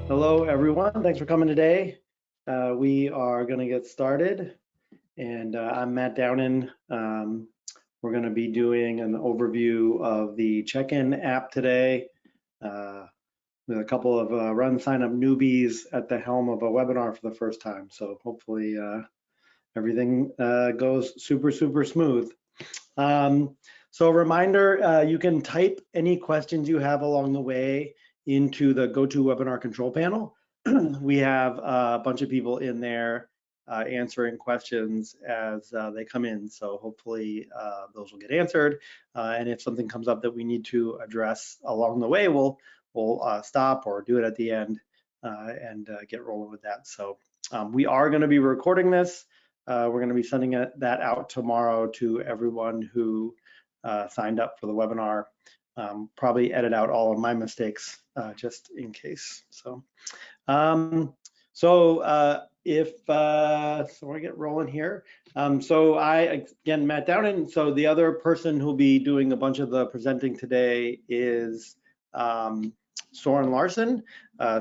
Hello, everyone. Thanks for coming today. We are going to get started, and I'm Matt Downen. We're going to be doing an overview of the CheckIn app today with a couple of RunSignup newbies at the helm of a webinar for the first time. So hopefully everything goes super smooth. So a reminder, you can type any questions you have along the way into the GoToWebinar control panel. We have a bunch of people in there answering questions as they come in. So hopefully those will get answered. And if something comes up that we need to address along the way, we'll stop or do it at the end and get rolling with that. So we are going to be recording this. We're going to be sending that out tomorrow to everyone who signed up for the webinar. Probably edit out all of my mistakes just in case. So, so I get rolling here. So again, Matt Downen. So the other person who'll be doing a bunch of the presenting today is Soren Larson.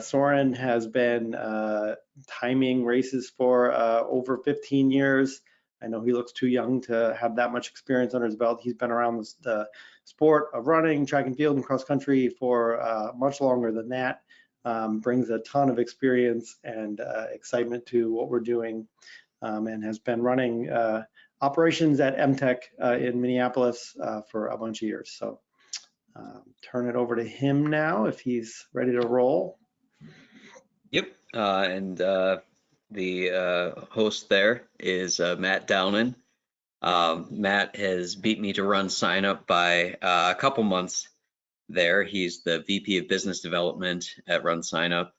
Soren has been timing races for over 15 years. I know he looks too young to have that much experience under his belt. He's been around the sport of running, track and field, and cross country for much longer than that. Brings a ton of experience and excitement to what we're doing, and has been running operations at MTech in Minneapolis for a bunch of years. So turn it over to him now if he's ready to roll. Yep, and the host there is Matt Downen. Matt has beat me to RunSignup by a couple months there. He's the VP of Business Development at RunSignup.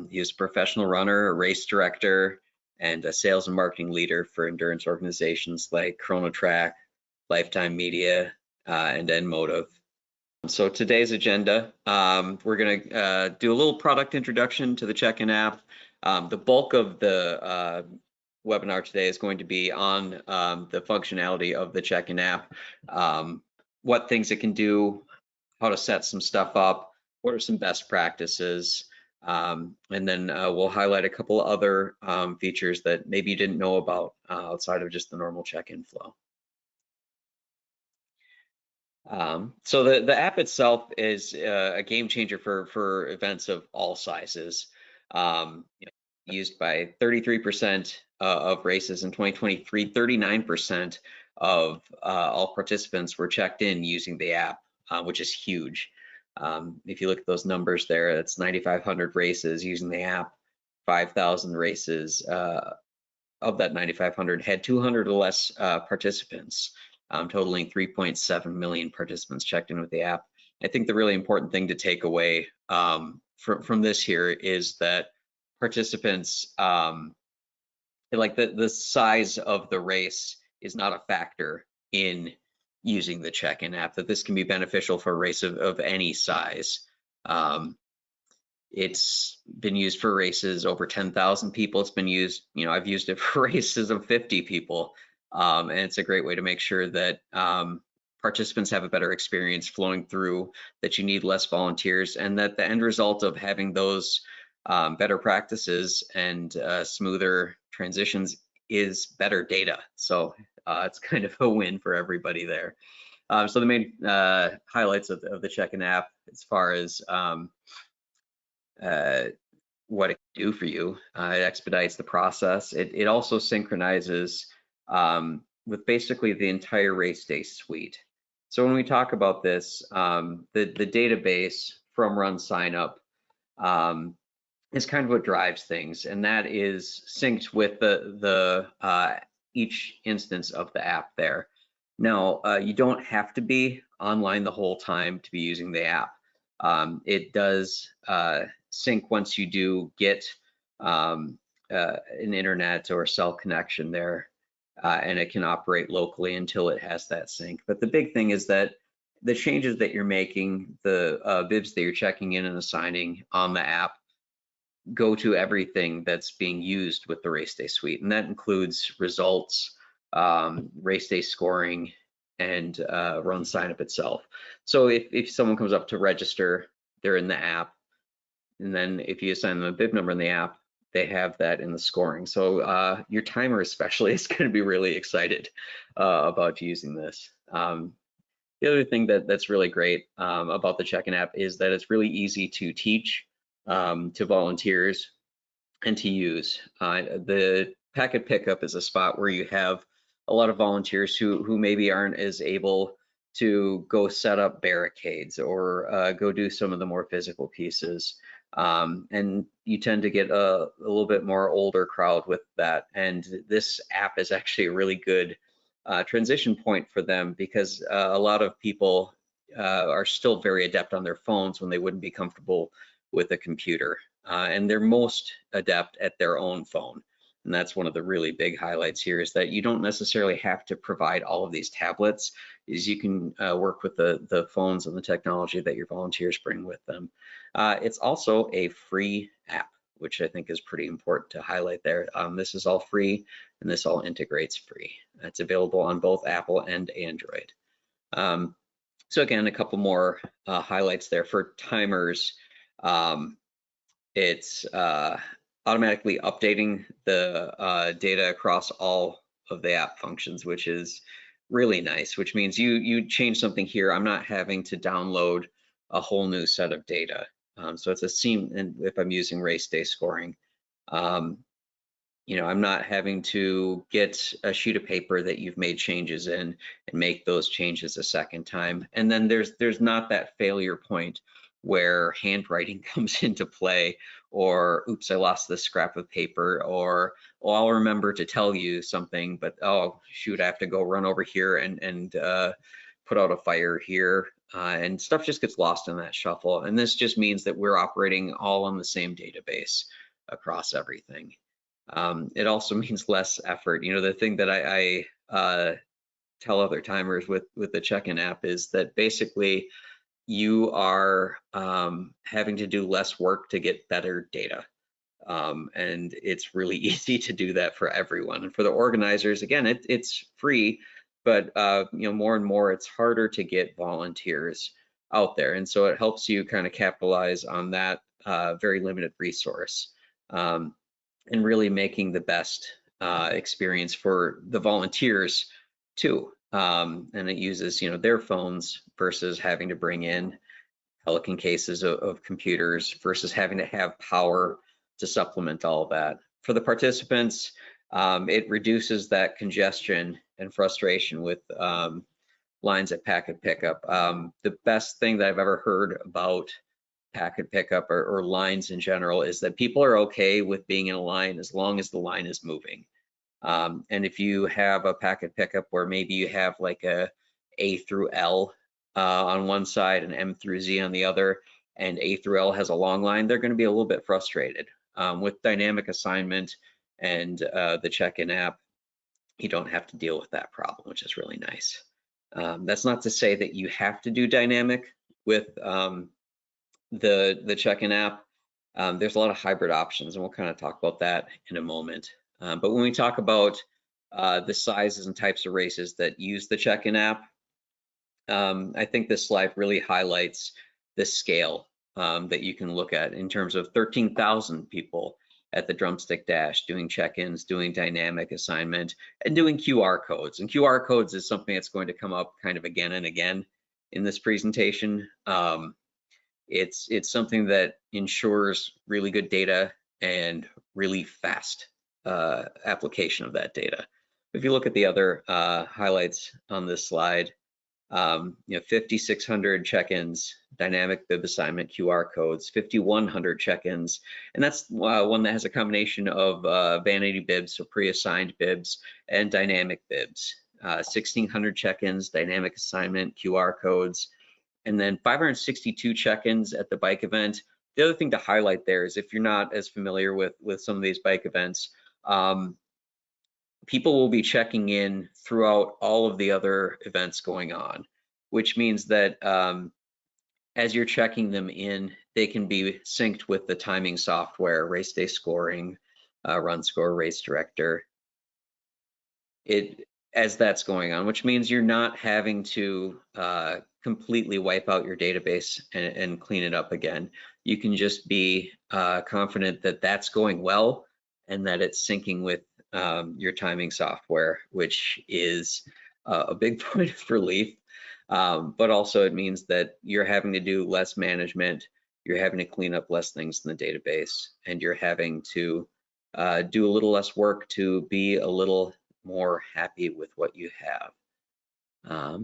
He was a professional runner, a race director, and a sales and marketing leader for endurance organizations like ChronoTrack, Lifetime Media, and Enmotive. So today's agenda, we're going to do a little product introduction to the CheckIn app. The bulk of the webinar today is going to be on the functionality of the CheckIn app, what things it can do, how to set some stuff up, what are some best practices, and then we'll highlight a couple other features that maybe you didn't know about outside of just the normal check-in flow. So the app itself is a game changer for events of all sizes. Used by 33% of races in 2023, 39% of all participants were checked in using the app, which is huge. If you look at those numbers there, it's 9,500 races using the app, 5,000 races of that 9,500 had 200 or less participants, totaling 3.7 million participants checked in with the app. I think the really important thing to take away from this here is that participants, like the size of the race is not a factor in using the check-in app, that this can be beneficial for a race of any size. It's been used for races over 10,000 people. It's been used, I've used it for races of 50 people. And it's a great way to make sure that participants have a better experience flowing through, that you need less volunteers, and that the end result of having those better practices and smoother transitions is better data. So it's kind of a win for everybody there. So the main highlights of the CheckIn app, as far as what it can do for you, it expedites the process. It also synchronizes with basically the entire RaceDay suite. So when we talk about this, the database from RunSignup is kind of what drives things, and that is synced with the each instance of the app there. Now, you don't have to be online the whole time to be using the app. It does sync once you do get an internet or cell connection there, and it can operate locally until it has that sync. But the big thing is that the changes that you're making, the bibs that you're checking in and assigning on the app, go to everything that's being used with the RaceDay suite, and that includes results, RaceDay scoring, and RunSignup itself. So if someone comes up to register, they're in the app, And then if you assign them a bib number in the app, they have that in the scoring. So your timer especially is going to be really excited about using this. The other thing that's really great about the CheckIn app is that it's really easy to teach to volunteers and to use. The packet pickup is a spot where you have a lot of volunteers who maybe aren't as able to go set up barricades or go do some of the more physical pieces. And you tend to get a little bit more older crowd with that. And this app is actually a really good transition point for them because a lot of people are still very adept on their phones when they wouldn't be comfortable with a computer. And they're most adept at their own phone. And that's one of the really big highlights here is that you don't necessarily have to provide all of these tablets, is you can work with the phones and the technology that your volunteers bring with them. It's also a free app, which I think is pretty important to highlight there. This is all free and this all integrates free. It's available on both Apple and Android. So again, a couple more highlights there for timers. It's automatically updating the data across all of the app functions, which is really nice, which means you change something here, I'm not having to download a whole new set of data. So it's a seam, and if I'm using RaceDay scoring, you know, I'm not having to get a sheet of paper that you've made changes in and make those changes a second time. And then there's not that failure point where handwriting comes into play, or oops, I lost this scrap of paper, or oh, I'll remember to tell you something, but oh shoot, I have to go run over here and put out a fire here, and stuff just gets lost in that shuffle. And this just means that we're operating all on the same database across everything. It also means less effort. You know, the thing that I tell other timers with the CheckIn app is that basically you are having to do less work to get better data. And it's really easy to do that for everyone. And for the organizers, again, it's free, but you know, more and more it's harder to get volunteers out there. And so it helps you kind of capitalize on that very limited resource, and really making the best experience for the volunteers too. And it uses, you know, their phones versus having to bring in Pelican cases of computers versus having to have power to supplement all of that. For the participants, it reduces that congestion and frustration with lines at packet pickup. The best thing that I've ever heard about packet pickup or lines in general is that people are okay with being in a line as long as the line is moving. And if you have a packet pickup where maybe you have like A through L on one side and M through Z on the other, and A through L has a long line, they're going to be a little bit frustrated. With dynamic assignment and the CheckIn app, you don't have to deal with that problem, which is really nice. That's not to say that you have to do dynamic with the CheckIn app. There's a lot of hybrid options, and we'll kind of talk about that in a moment. But when we talk about the sizes and types of races that use the CheckIn app, I think this slide really highlights the scale that you can look at in terms of 13,000 people at the Drumstick Dash doing check-ins, doing dynamic assignment, and doing QR codes. And QR codes is something that's going to come up kind of again and again in this presentation. It's something that ensures really good data and really fast application of that data. If you look at the other highlights on this slide, you know, 5,600 check-ins, dynamic bib assignment QR codes, 5,100 check-ins, and that's one that has a combination of vanity bibs, so pre-assigned bibs, and dynamic bibs. 1,600 check-ins, dynamic assignment, QR codes, and then 562 check-ins at the bike event. The other thing to highlight there is if you're not as familiar with some of these bike events, people will be checking in throughout all of the other events going on, which means that as you're checking them in, they can be synced with the timing software, RaceDay scoring, RunScore, Race Director. It as that's going on, which means you're not having to completely wipe out your database and clean it up again. You can just be confident that that's going well and that it's syncing with your timing software, which is a big point of relief. But also it means that you're having to do less management, you're having to clean up less things in the database, and you're having to do a little less work to be a little more happy with what you have.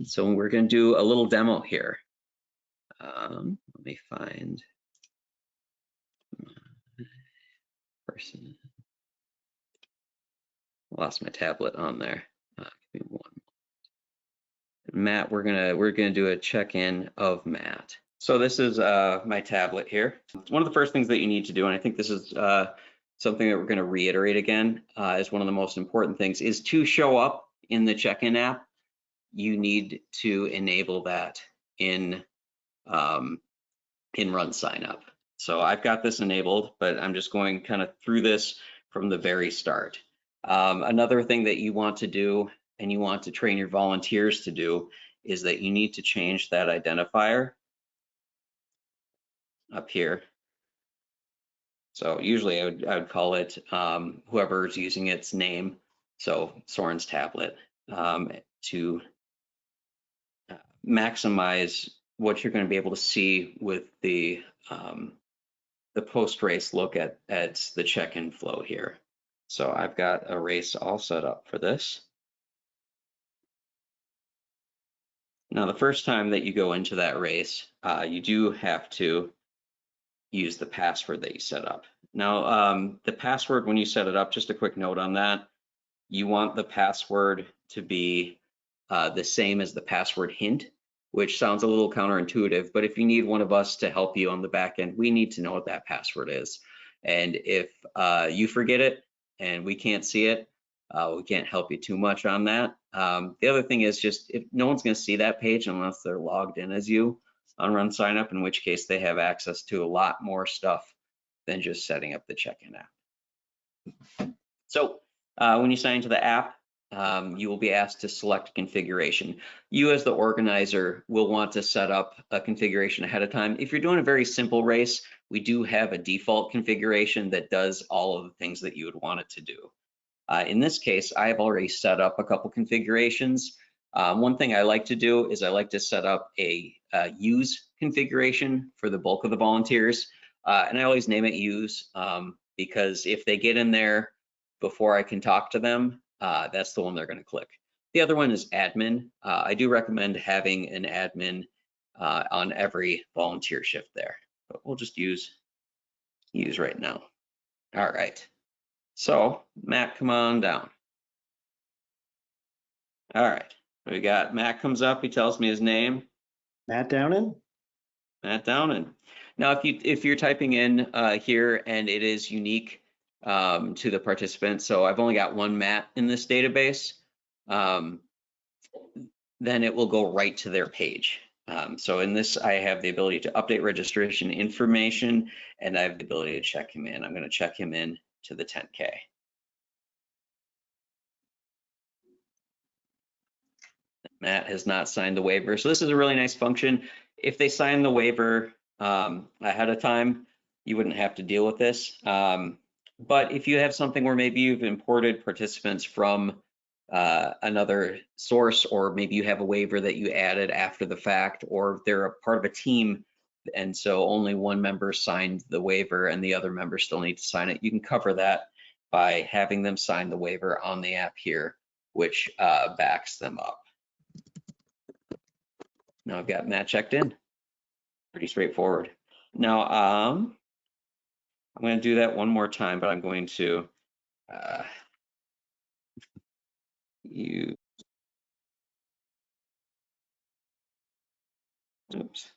So we're going to do a little demo here. Let me find person. Lost my tablet on there. Give me one. Matt, we're gonna do a check-in of Matt. So this is my tablet here. One of the first things that you need to do, and I think this is something that we're going to reiterate again, is one of the most important things, is to show up in the check-in app. You need to enable that in RunSignup. So I've got this enabled, but I'm just going kind of through this from the very start. Another thing that you want to do, and you want to train your volunteers to do, is that you need to change that identifier up here. So usually I would call it whoever's using its name, so Soren's tablet, to maximize what you're going to be able to see with the post-race look at the check-in flow here. So I've got a race all set up for this. Now, the first time that you go into that race, you do have to use the password that you set up. Now, the password, when you set it up, just a quick note on that, you want the password to be the same as the password hint, which sounds a little counterintuitive, but if you need one of us to help you on the back end, we need to know what that password is. And if you forget it and we can't see it, we can't help you too much on that. The other thing is just, if no one's going to see that page unless they're logged in as you on RunSignup, in which case they have access to a lot more stuff than just setting up the check-in app. So when you sign into the app, you will be asked to select configuration. You as the organizer will want to set up a configuration ahead of time. If you're doing a very simple race, we do have a default configuration that does all of the things that you would want it to do. In this case, I have already set up a couple configurations. One thing I like to do is I like to set up a use configuration for the bulk of the volunteers. And I always name it use because if they get in there before I can talk to them, that's the one they're going to click. The other one is admin. I do recommend having an admin on every volunteer shift there, but we'll just use right now. All right. So Matt, come on down. All right, we got Matt comes up, he tells me his name. Matt Downen. Matt Downen. Now, if you're typing in here and it is unique to the participant, so I've only got one Matt in this database, then it will go right to their page. So in this, I have the ability to update registration information, and I have the ability to check him in. I'm going to check him in to the 10K. Matt has not signed the waiver. So this is a really nice function. If they sign the waiver ahead of time, you wouldn't have to deal with this. But if you have something where maybe you've imported participants from another source, or maybe you have a waiver that you added after the fact, or they're a part of a team, and so only one member signed the waiver and the other members still need to sign it, you can cover that by having them sign the waiver on the app here, which backs them up. Now I've got Matt checked in. Pretty straightforward. Now I'm going to do that one more time, but I'm going to use. Oops.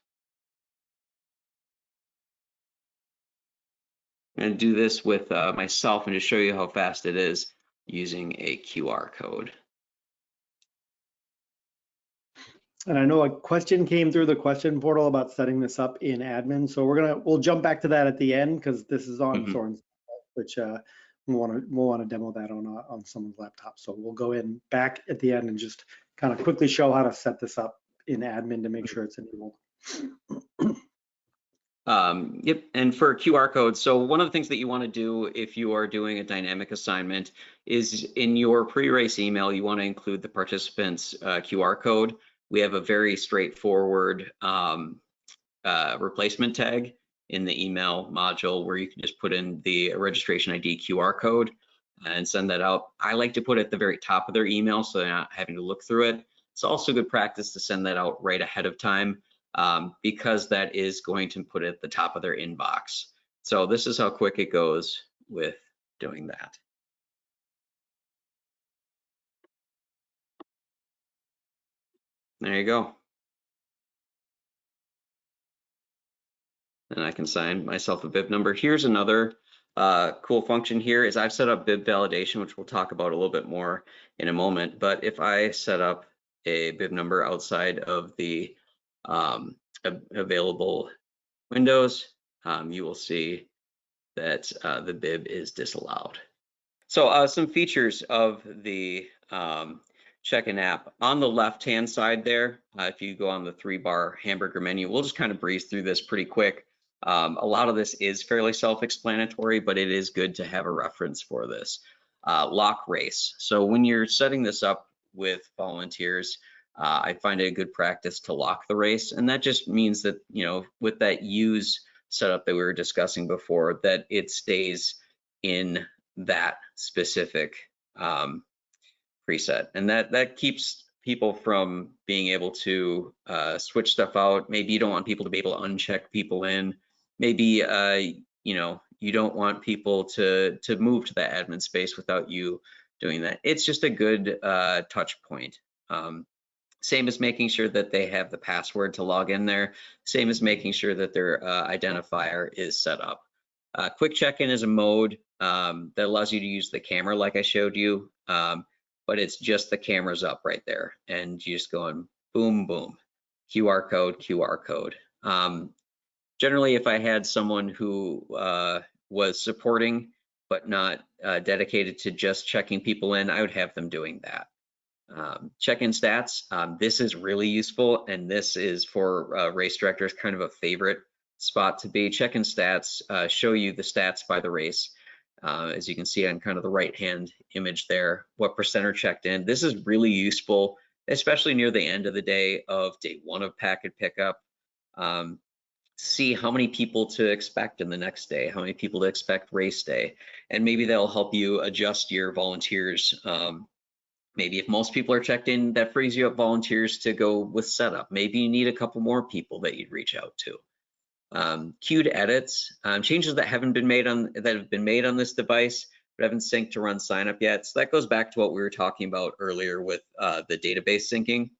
I'm going to do this with myself and just show you how fast it is using a QR code. And I know a question came through the question portal about setting this up in admin. So we'll jump back to that at the end because this is on Soren's, which we'll want to demo that on someone's laptop. So we'll go in back at the end and just kind of quickly show how to set this up in admin to make sure it's enabled. Yep, and for QR codes, so one of the things that you want to do if you are doing a dynamic assignment is in your pre-race email, you want to include the participant's QR code. We have a very straightforward replacement tag in the email module where you can just put in the registration ID QR code and send that out. I like to put it at the very top of their email so they're not having to look through it. It's also good practice to send that out right ahead of time because that is going to put it at the top of their inbox. So this is how quick it goes with doing that. There you go. And I can assign myself a bib number. Here's another cool function here is I've set up bib validation, which we'll talk about a little bit more in a moment. But if I set up a bib number outside of the available windows, you will see that the bib is disallowed. So some features of the CheckIn app. On the left-hand side there, if you go on the 3-bar hamburger menu, we'll just kind of breeze through this pretty quick. A lot of this is fairly self-explanatory, but it is good to have a reference for this. Lock race. So when you're setting this up with volunteers, I find it a good practice to lock the race. And that just means that, you know, with that use setup that we were discussing before, that it stays in that specific preset. And that keeps people from being able to switch stuff out. Maybe you don't want people to be able to uncheck people in. Maybe you know, you don't want people to move to that admin space without you doing that. It's just a good touch point. Same as making sure that they have the password to log in there. Same as making sure that their identifier is set up. Quick check-in is a mode that allows you to use the camera like I showed you, but it's just the cameras up right there. And you just go on boom, boom, QR code, QR code. Generally, if I had someone who was supporting but not dedicated to just checking people in, I would have them doing that. Check-in stats, this is really useful, and this is for race directors kind of a favorite spot to be. Check-in stats show you the stats by the race. As you can see on kind of the right-hand image there, what percent are checked in. This is really useful, especially near the end of the day of day 1 of packet pickup. See how many people to expect in the next day, how many people to expect race day, and maybe that'll help you adjust your volunteers. Maybe if most people are checked in, that frees you up volunteers to go with setup. Maybe you need a couple more people that you'd reach out to. Queued edits, changes that have been made on this device, but haven't synced to RunSignup yet. So that goes back to what we were talking about earlier with the database syncing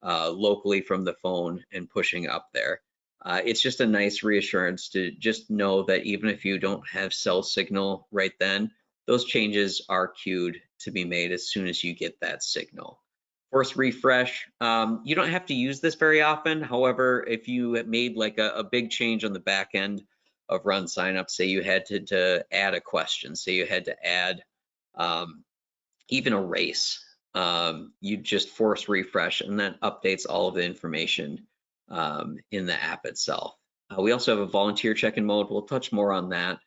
locally from the phone and pushing up there. It's just a nice reassurance to just know that even if you don't have cell signal right then, those changes are queued to be made as soon as you get that signal. Force refresh, you don't have to use this very often. However, if you have made like a big change on the back end of RunSignup, say you had to add a question, say you had to add even a race, you just force refresh and that updates all of the information in the app itself. We also have a volunteer check-in mode. We'll touch more on that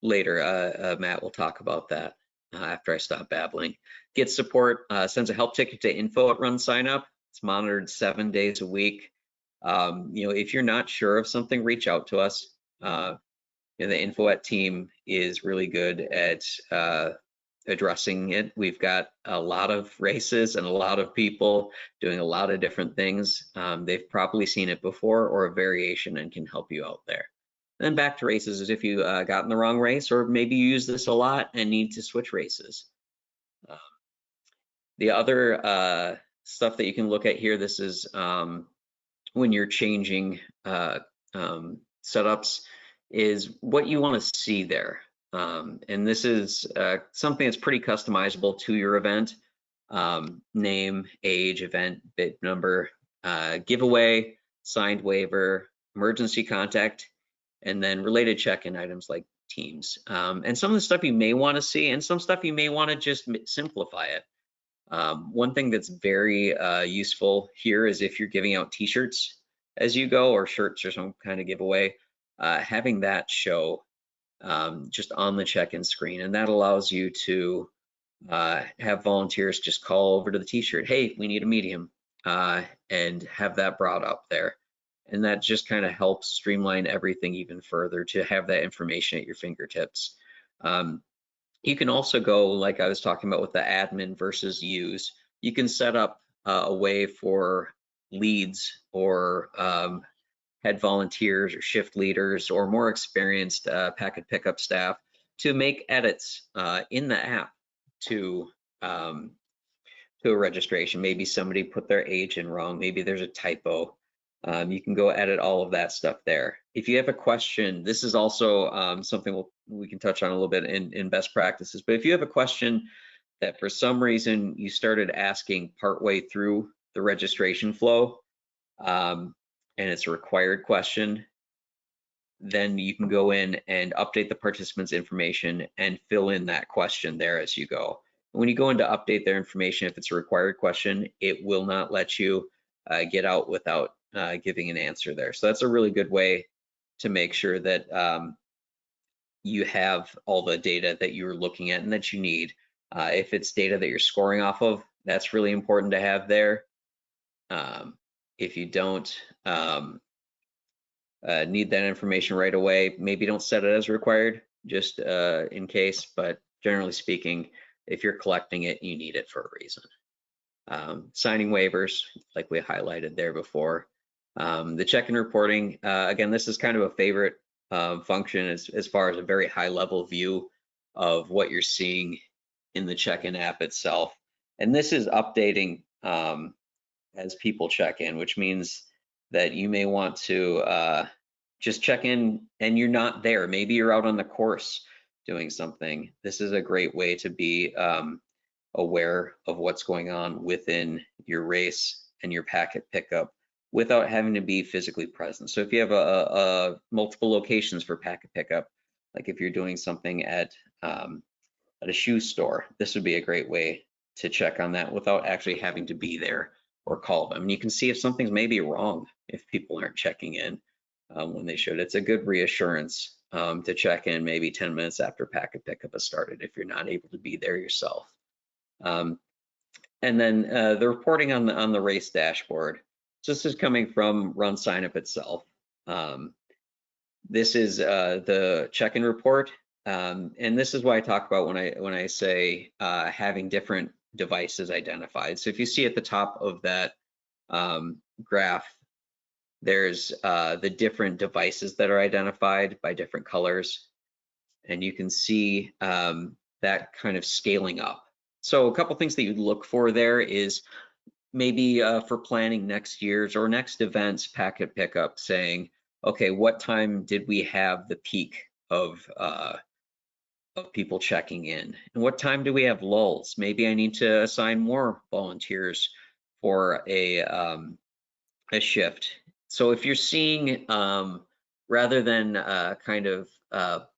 later. Matt will talk about that after I stop babbling. Get support, sends a help ticket to info at RunSignup. It's monitored 7 days a week. You know, if you're not sure of something, reach out to us. You know, the info at team is really good at addressing it. We've got a lot of races and a lot of people doing a lot of different things. They've probably seen it before or a variation and can help you out there. Then back to races is if you got in the wrong race, or maybe you use this a lot and need to switch races. The other stuff that you can look at here, this is when you're changing setups, is what you want to see there. And this is something that's pretty customizable to your event. Name, age, event, bid number, giveaway, signed waiver, emergency contact, and then related check-in items like teams. And some of the stuff you may want to see, and some stuff you may want to just simplify it. One thing that's very useful here is if you're giving out t-shirts as you go, or shirts or some kind of giveaway, having that show just on the check-in screen, and that allows you to have volunteers just call over to the t-shirt, hey, we need a medium, and have that brought up there. And that just kind of helps streamline everything even further to have that information at your fingertips. You can also go, like I was talking about with the admin versus use, you can set up a way for leads or head volunteers or shift leaders or more experienced packet pickup staff to make edits in the app to a registration. Maybe somebody put their age in wrong, maybe there's a typo. You can go edit all of that stuff there. If you have a question, this is also something we can touch on a little bit in best practices, but if you have a question that for some reason you started asking partway through the registration flow, and it's a required question, then you can go in and update the participant's information and fill in that question there as you go. When you go in to update their information, if it's a required question, it will not let you get out without giving an answer there. So that's a really good way to make sure that you have all the data that you're looking at and that you need. If it's data that you're scoring off of, that's really important to have there. If you don't need that information right away, maybe don't set it as required, just in case, but generally speaking, if you're collecting it, you need it for a reason. Signing waivers, like we highlighted there before. The check-in reporting, again, this is kind of a favorite function as far as a very high level view of what you're seeing in the check-in app itself. And this is updating as people check in, which means that you may want to just check in and you're not there. Maybe you're out on the course doing something. This is a great way to be aware of what's going on within your race and your packet pickup without having to be physically present. So if you have multiple locations for packet pickup, like if you're doing something at a shoe store, this would be a great way to check on that without actually having to be there or call them. And you can see if something's maybe wrong if people aren't checking in when they should. It's a good reassurance to check in maybe 10 minutes after packet pickup has started if you're not able to be there yourself. And then the reporting on the race dashboard. So this is coming from RunSignup itself. This is the check-in report, and this is why I talk about when I say having different devices identified. So if you see at the top of that graph, there's the different devices that are identified by different colors, and you can see that kind of scaling up. So a couple things that you'd look for there is maybe for planning next year's or next event's packet pickup, saying, okay, what time did we have the peak of people checking in? And what time do we have lulls? Maybe I need to assign more volunteers for a shift. So if you're seeing, rather than kind of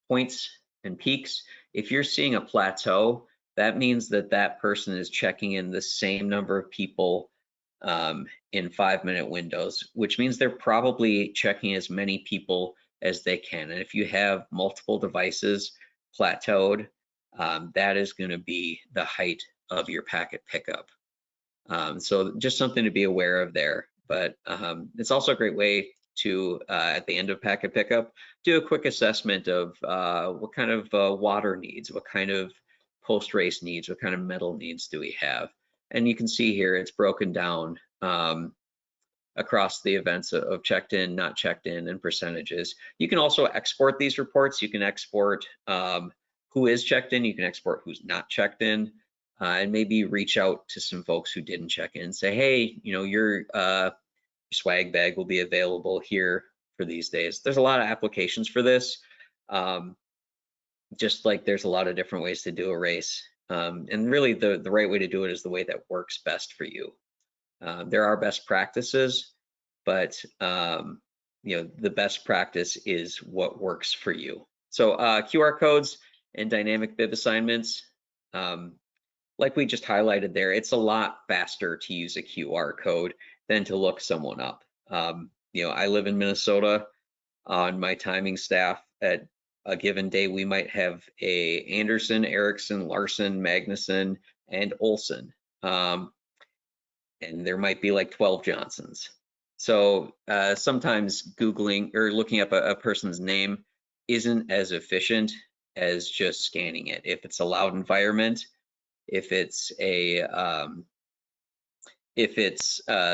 points and peaks, if you're seeing a plateau, that means that that person is checking in the same number of people in 5-minute windows, which means they're probably checking as many people as they can. And if you have multiple devices plateaued, that is going to be the height of your packet pickup. So just something to be aware of there. But it's also a great way to, at the end of packet pickup, do a quick assessment of what kind of water needs, what kind of post-race needs, what kind of metal needs do we have. And you can see here it's broken down across the events of checked in, not checked in, and percentages. You can also export these reports. You can export who is checked in, you can export who's not checked in, and maybe reach out to some folks who didn't check in and say, hey, you know, your swag bag will be available here for these days. There's a lot of applications for this. Just like there's a lot of different ways to do a race. And really the right way to do it is the way that works best for you. There are best practices, but you know, the best practice is what works for you. So QR codes and dynamic bib assignments, like we just highlighted there, it's a lot faster to use a QR code than to look someone up. You know, I live in Minnesota. On my timing staff, at a given day, we might have a Anderson, Erickson, Larson, Magnuson, and Olson. And there might be like 12 Johnsons. So sometimes Googling or looking up a person's name isn't as efficient as just scanning it. If it's a loud environment, if it's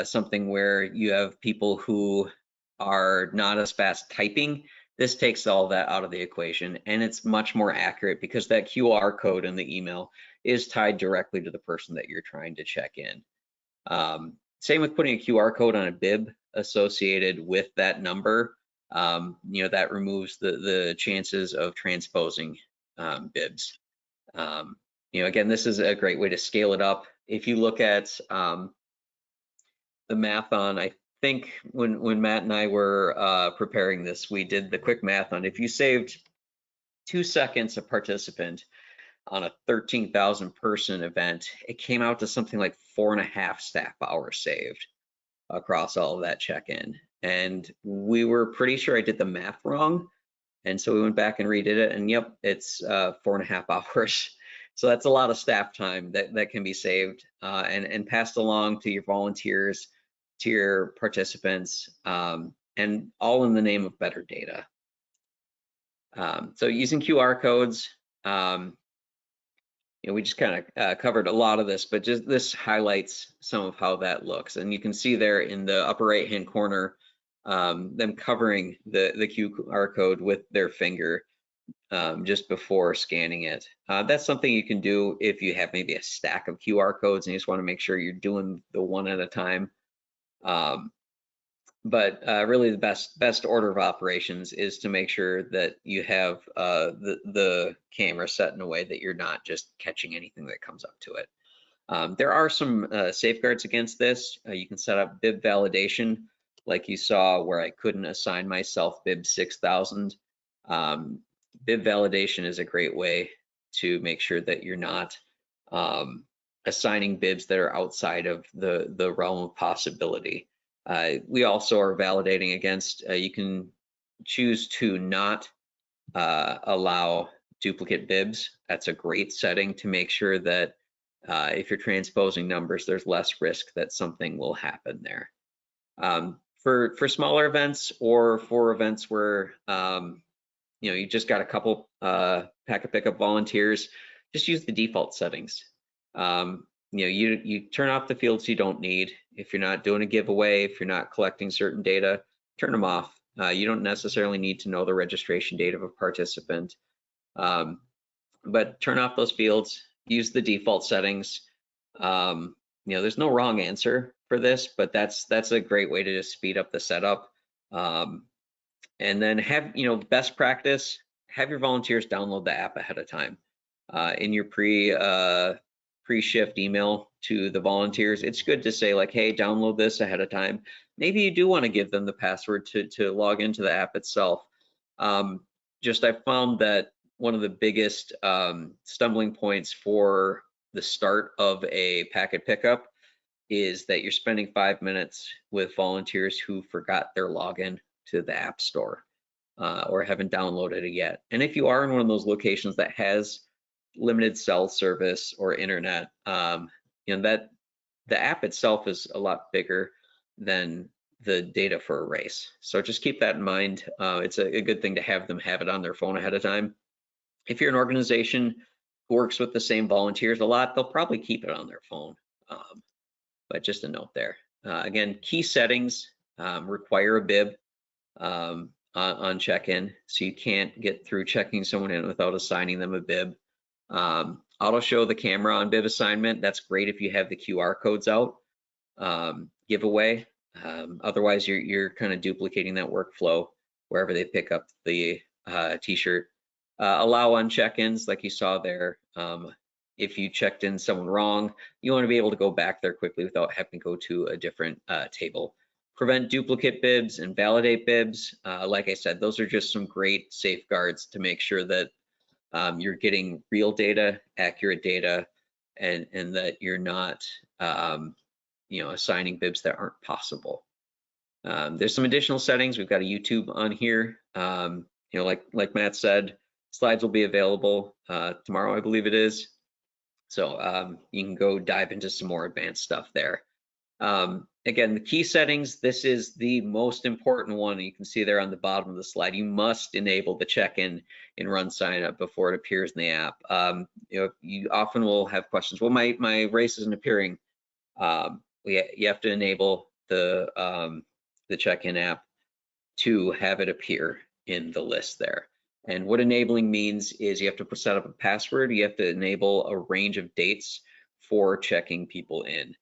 something where you have people who are not as fast typing, this takes all that out of the equation, and it's much more accurate because that QR code in the email is tied directly to the person that you're trying to check in. Same with putting a QR code on a bib associated with that number. You know, that removes the chances of transposing bibs. You know, again, this is a great way to scale it up. If you look at the math on, I think when Matt and I were preparing this, we did the quick math on if you saved 2 seconds a participant on a 13,000 person event, it came out to something like 4.5 staff hours saved across all of that check-in. And we were pretty sure I did the math wrong. And so we went back and redid it, and yep, it's 4.5 hours. So that's a lot of staff time that can be saved and passed along to your volunteers, to your participants, and all in the name of better data. So using QR codes, you know, we just kind of covered a lot of this, but just this highlights some of how that looks. And you can see there in the upper right-hand corner, them covering the QR code with their finger just before scanning it. That's something you can do if you have maybe a stack of QR codes and you just want to make sure you're doing the one at a time. But really the best order of operations is to make sure that you have the camera set in a way that you're not just catching anything that comes up to it. There are some safeguards against this. You can set up bib validation, like you saw where I couldn't assign myself bib 6,000. Bib validation is a great way to make sure that you're not assigning bibs that are outside of the realm of possibility. We also are validating against, you can choose to not allow duplicate bibs. That's a great setting to make sure that if you're transposing numbers, there's less risk that something will happen there. For smaller events or for events where you know, you just got a couple packet pickup volunteers, just use the default settings. You know, you turn off the fields you don't need. If you're not doing a giveaway, if you're not collecting certain data, turn them off. You don't necessarily need to know the registration date of a participant, but turn off those fields, use the default settings. You know, there's no wrong answer for this, but that's a great way to just speed up the setup. And then have, you know, best practice, have your volunteers download the app ahead of time. In your pre-shift email to the volunteers, it's good to say like, hey, download this ahead of time. Maybe you do want to give them the password to log into the app itself. Just I found that one of the biggest stumbling points for the start of a packet pickup is that you're spending 5 minutes with volunteers who forgot their login to the app store or haven't downloaded it yet. And if you are in one of those locations that has limited cell service or internet, you know, that the app itself is a lot bigger than the data for a race. So just keep that in mind. It's a good thing to have them have it on their phone ahead of time. If you're an organization who works with the same volunteers a lot, they'll probably keep it on their phone. But just a note there. Again, key settings require a bib on check-in, so you can't get through checking someone in without assigning them a bib. Auto show the camera on bib assignment. That's great if you have the QR codes out. Giveaway. Otherwise, you're kind of duplicating that workflow wherever they pick up the t-shirt. Allow on check-ins like you saw there. If you checked in someone wrong, you want to be able to go back there quickly without having to go to a different table. prevent duplicate bibs and validate bibs. Like I said, those are just some great safeguards to make sure that you're getting real data, accurate data, and that you're not assigning bibs that aren't possible. There's some additional settings. We've got a YouTube on here. Like Matt said, slides will be available tomorrow, I believe it is. So you can go dive into some more advanced stuff there. Again, the key settings, this is the most important one. You can see there on the bottom of the slide, you must enable the check-in in RunSignup before it appears in the app. You often will have questions, well, my race isn't appearing. You have to enable the check-in app to have it appear in the list there. And what enabling means is you have to set up a password. You have to enable a range of dates for checking people in.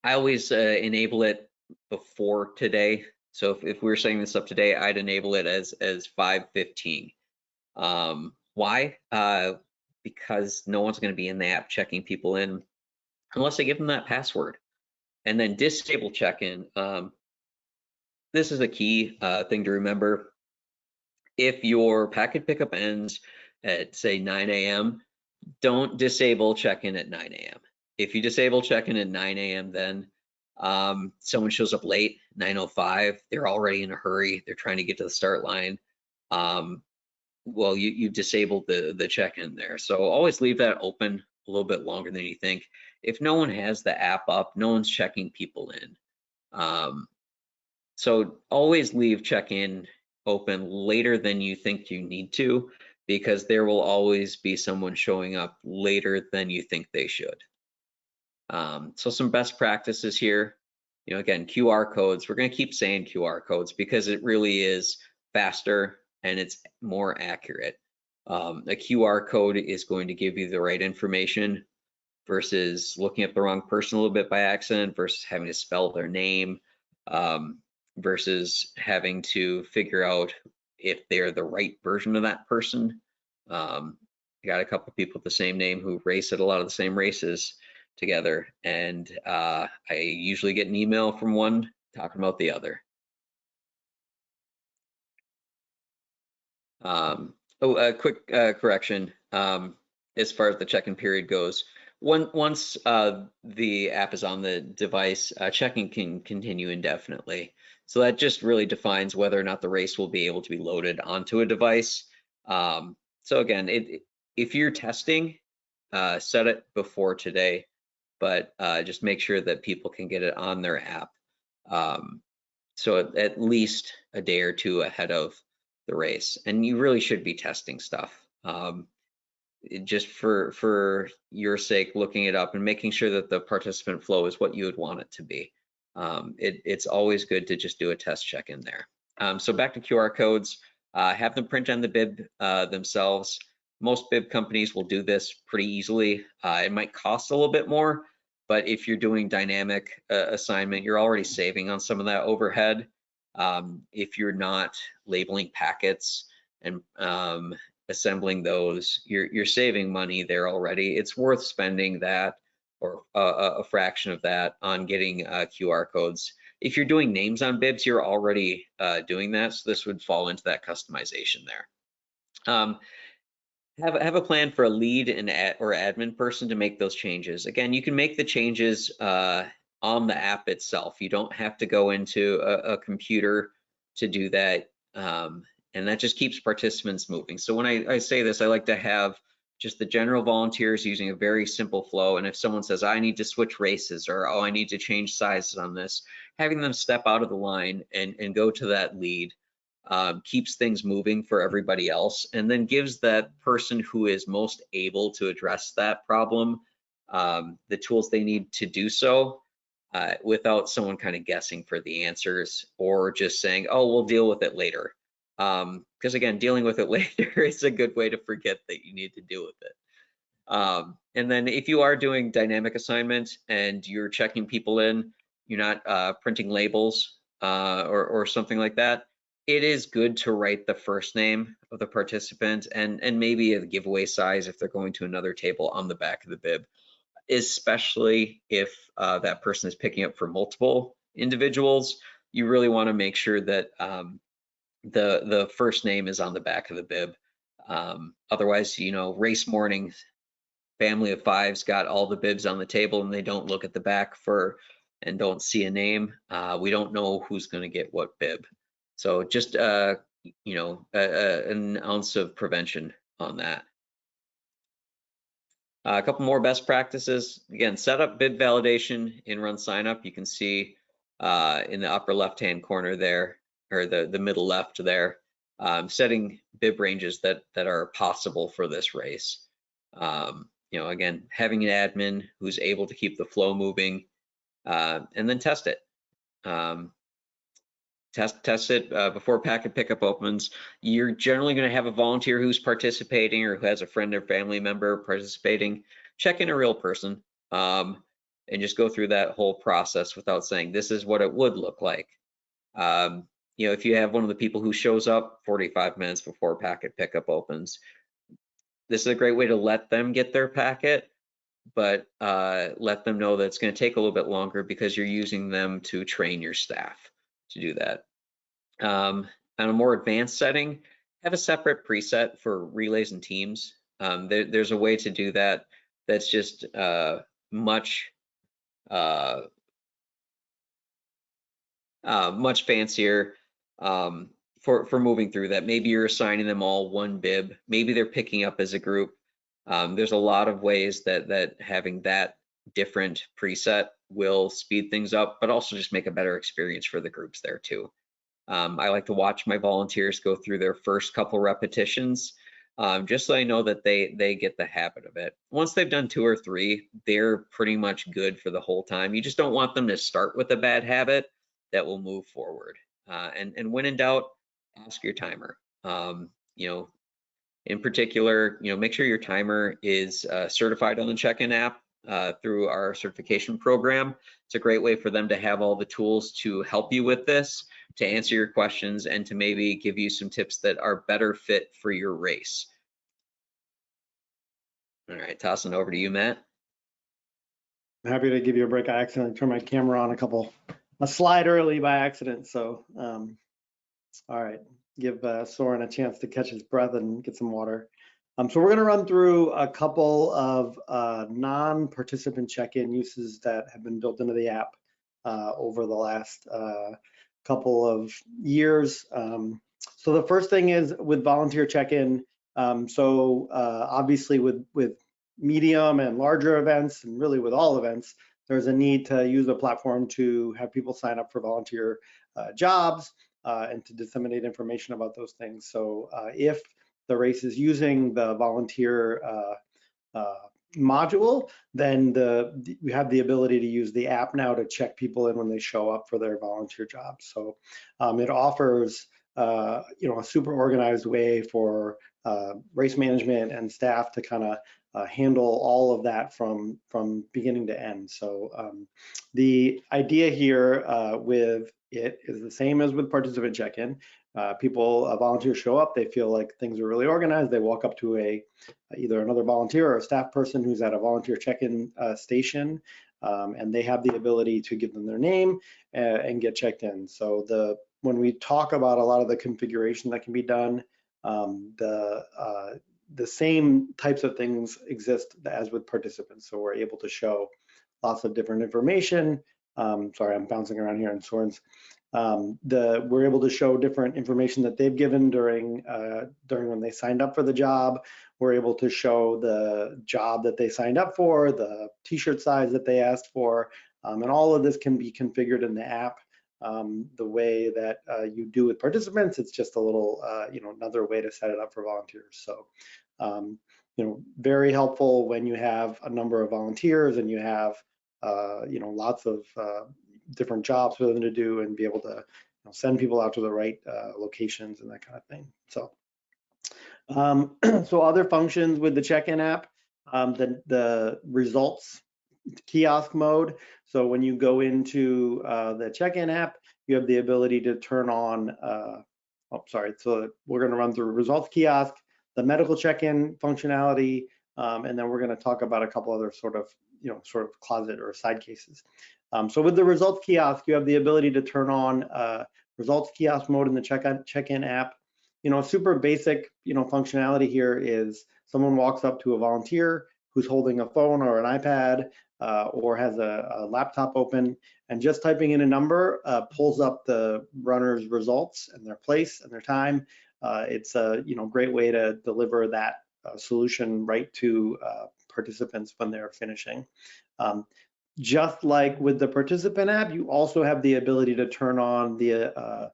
I always enable it before today. So if we were setting this up today, I'd enable it as 5:15. Why? Because no one's going to be in the app checking people in unless I give them that password. And then disable check-in. This is a key thing to remember. If your packet pickup ends at, say, 9 a.m., don't disable check-in at 9 a.m. If you disable check-in at 9 a.m., then someone shows up late, 9:05, they're already in a hurry, they're trying to get to the start line. Well, you disabled the check-in there. So always leave that open a little bit longer than you think. If no one has the app up, no one's checking people in. So always leave check-in open later than you think you need to, because there will always be someone showing up later than you think they should. So some best practices here, again, QR codes. We're going to keep saying QR codes because it really is faster and it's more accurate. A QR code is going to give you the right information versus looking up the wrong person a little bit by accident, versus having to spell their name, versus having to figure out if they're the right version of that person. I got a couple people with the same name who race at a lot of the same races together, and I usually get an email from one talking about the other. A quick correction as far as the check-in period goes. Once the app is on the device, check-in can continue indefinitely. So that just really defines whether or not the race will be able to be loaded onto a device. So again, if you're testing, set it before today, but just make sure that people can get it on their app. So at least a day or two ahead of the race. And you really should be testing stuff. Just for your sake, looking it up and making sure that the participant flow is what you would want it to be. It's always good to just do a test check in there. So back to QR codes, have them print on the bib themselves. Most bib companies will do this pretty easily. It might cost a little bit more, but if you're doing dynamic assignment, you're already saving on some of that overhead. If you're not labeling packets and assembling those, you're saving money there already. It's worth spending that or a fraction of that on getting QR codes. If you're doing names on bibs, you're already doing that, so this would fall into that customization there. Have a plan for a lead or admin person to make those changes. Again, you can make the changes on the app itself. You don't have to go into a computer to do that. And that just keeps participants moving. So when I say this, I like to have just the general volunteers using a very simple flow. And if someone says, I need to switch races, or, oh, I need to change sizes on this, having them step out of the line and go to that lead keeps things moving for everybody else, and then gives that person who is most able to address that problem the tools they need to do so without someone kind of guessing for the answers or just saying, oh, we'll deal with it later. Because again, dealing with it later is a good way to forget that you need to deal with it. And then if you are doing dynamic assignment and you're checking people in, you're not printing labels or something like that, it is good to write the first name of the participant and maybe a giveaway size if they're going to another table on the back of the bib, especially if that person is picking up for multiple Individuals, you really want to make sure that the first name is on the back of the bib. Otherwise, race morning, family of five's got all the bibs on the table and they don't look at the back and don't see a name. We don't know who's going to get what bib. So just an ounce of prevention on that. A couple more best practices. Again, set up bib validation in RunSignup. You can see in the upper left-hand corner there, or the middle left there, setting bib ranges that are possible for this race. Again, having an admin who's able to keep the flow moving, and then test it. Test it before packet pickup opens. You're generally going to have a volunteer who's participating or who has a friend or family member participating. Check in a real person and just go through that whole process without saying this is what it would look like. If you have one of the people who shows up 45 minutes before packet pickup opens, this is a great way to let them get their packet, but let them know that it's going to take a little bit longer because you're using them to train your staff to do that. On a more advanced setting, have a separate preset for relays and teams. There's a way to do that that's just much fancier for moving through that. Maybe you're assigning them all one bib. Maybe they're picking up as a group. There's a lot of ways that having that different preset will speed things up, but also just make a better experience for the groups there too. I like to watch my volunteers go through their first couple repetitions, just so I know that they get the habit of it. Once they've done 2 or 3, they're pretty much good for the whole time. You just don't want them to start with a bad habit that will move forward. And when in doubt, ask your timer. In particular, make sure your timer is certified on the CheckIn app through our certification program. It's a great way for them to have all the tools to help you with this, to answer your questions, and to maybe give you some tips that are better fit for your race. All right, tossing over to you, Matt. I'm happy to give you a break. I accidentally turned my camera on a slide early by accident. So, all right, give Soren a chance to catch his breath and get some water. So we're going to run through a couple of non-participant check-in uses that have been built into the app over the last couple of years. So the first thing is with volunteer check-in. Obviously with medium and larger events, and really with all events, there's a need to use the platform to have people sign up for volunteer jobs and to disseminate information about those things. So if the race is using the volunteer module, then we have the ability to use the app now to check people in when they show up for their volunteer jobs. So it offers a super organized way for race management and staff to kind of handle all of that from beginning to end. So the idea here with it is the same as with participant check-in. Volunteers show up, they feel like things are really organized, they walk up to either another volunteer or a staff person who's at a volunteer check-in station, and they have the ability to give them their name and get checked in. So when we talk about a lot of the configuration that can be done, the same types of things exist as with participants. So we're able to show lots of different information. Sorry, I'm bouncing around here on Soren's. We're able to show different information that they've given during when they signed up for the job. We're able to show the job that they signed up for, the t-shirt size that they asked for, and all of this can be configured in the app the way that you do with participants. It's just a little, another way to set it up for volunteers. So, very helpful when you have a number of volunteers and you have, lots of different jobs for them to do and be able to send people out to the right locations and that kind of thing. So, so other functions with the check-in app, the results kiosk mode. So when you go into the check-in app, you have the ability to turn on, so we're going to run through results kiosk, the medical check-in functionality, and then we're going to talk about a couple other sort of closet or side cases. So with the results kiosk, you have the ability to turn on results kiosk mode in the check-in app. Super basic, functionality here is someone walks up to a volunteer who's holding a phone or an iPad or has a laptop open, and just typing in a number pulls up the runner's results and their place and their time. It's a great way to deliver that solution right to participants when they're finishing. Just like with the participant app, you also have the ability to turn on the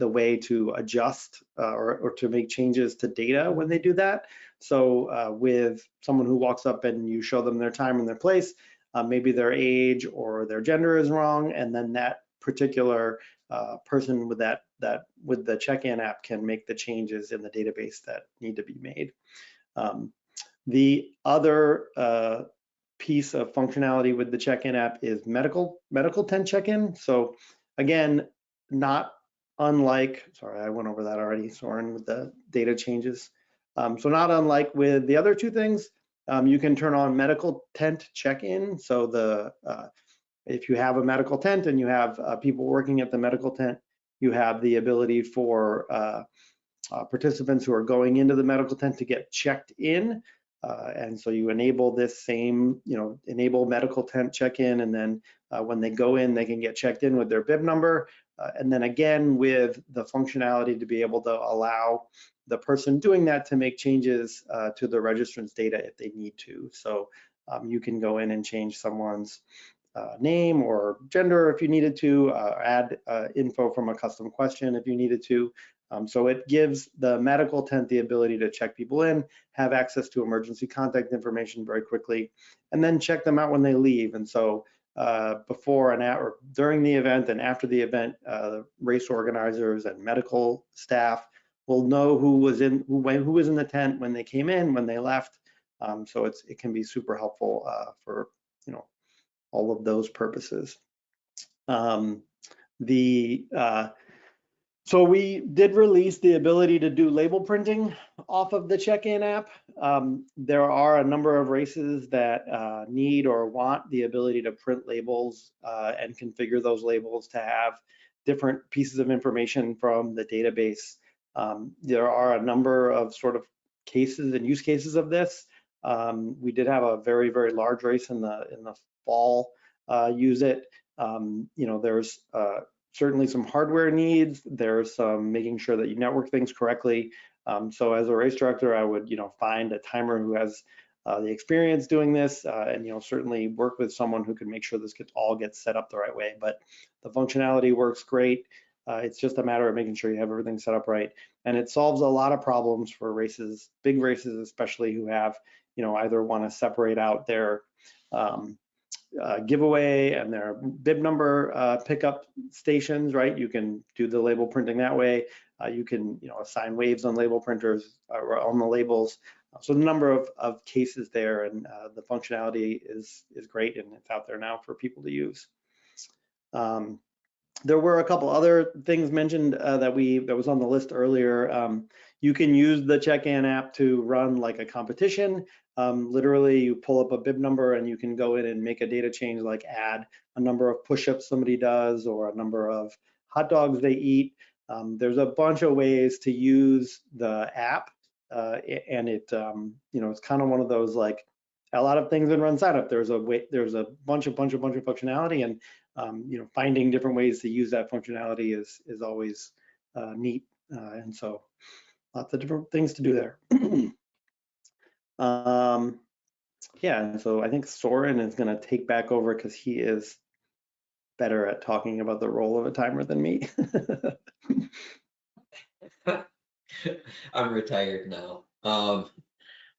way to adjust or to make changes to data when they do that. So with someone who walks up and you show them their time and their place, maybe their age or their gender is wrong, and then that particular person with with the check-in app can make the changes in the database that need to be made. The other piece of functionality with the check-in app is medical tent check-in. So again, not unlike, sorry, I went over that already, Soren, with the data changes. So not unlike with the other two things, you can turn on medical tent check-in. So if you have a medical tent and you have people working at the medical tent, you have the ability for participants who are going into the medical tent to get checked in. And so you enable this same, enable medical tent check-in, and then when they go in, they can get checked in with their bib number. And then again, with the functionality to be able to allow the person doing that to make changes to the registrant's data if they need to. So you can go in and change someone's name or gender if you needed to, add info from a custom question if you needed to. So it gives the medical tent the ability to check people in, have access to emergency contact information very quickly, and then check them out when they leave. And so before and or during the event and after the event, race organizers and medical staff will know who was in the tent when they came in, when they left. So it can be super helpful for all of those purposes. So we did release the ability to do label printing off of the check-in app. There are a number of races that need or want the ability to print labels and configure those labels to have different pieces of information from the database. There are a number of sort of cases and use cases of this. We did have a very, very large race in the fall use it. There's certainly some hardware needs. There's some making sure that you network things correctly. So as a race director, I would, find a timer who has the experience doing this, and certainly work with someone who can make sure this all gets set up the right way. But the functionality works great. It's just a matter of making sure you have everything set up right, and it solves a lot of problems for races, big races especially, who have, either want to separate out their giveaway and their bib number pickup stations, right? You can do the label printing that way. You can, assign waves on label printers or on the labels. So the number of cases there, and the functionality is great, and it's out there now for people to use. There were a couple other things mentioned that was on the list earlier. You can use the check-in app to run like a competition. Literally, you pull up a bib number and you can go in and make a data change, like add a number of push-ups somebody does or a number of hot dogs they eat. There's a bunch of ways to use the app, and it, it's kind of one of those, like a lot of things in RunSignup. There's a bunch of functionality, and finding different ways to use that functionality is always neat, and so lots of different things to do there. Yeah, and so I think Soren is going to take back over because he is better at talking about the role of a timer than me. I'm retired now.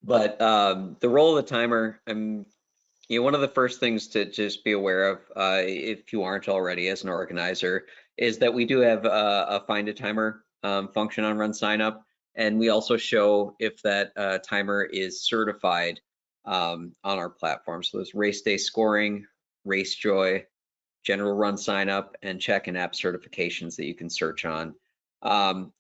But the role of the timer, one of the first things to just be aware of, if you aren't already as an organizer, is that we do have a find a timer function on RunSignup, and we also show if that timer is certified on our platform. So there's RaceDay scoring, RaceJoy, general RunSignup, and CheckIn app certifications that you can search on.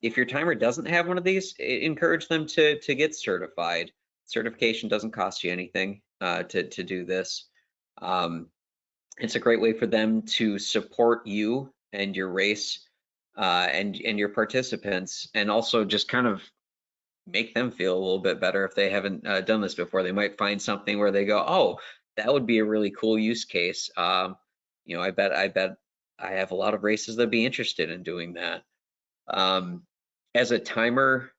If your timer doesn't have one of these, encourage them to get certified. Certification doesn't cost you anything to do this. It's a great way for them to support you and your race and your participants, and also just kind of make them feel a little bit better if they haven't done this before. They might find something where they go, oh, that would be a really cool use case. You know, I bet I have a lot of races that'd be interested in doing that. As a timer,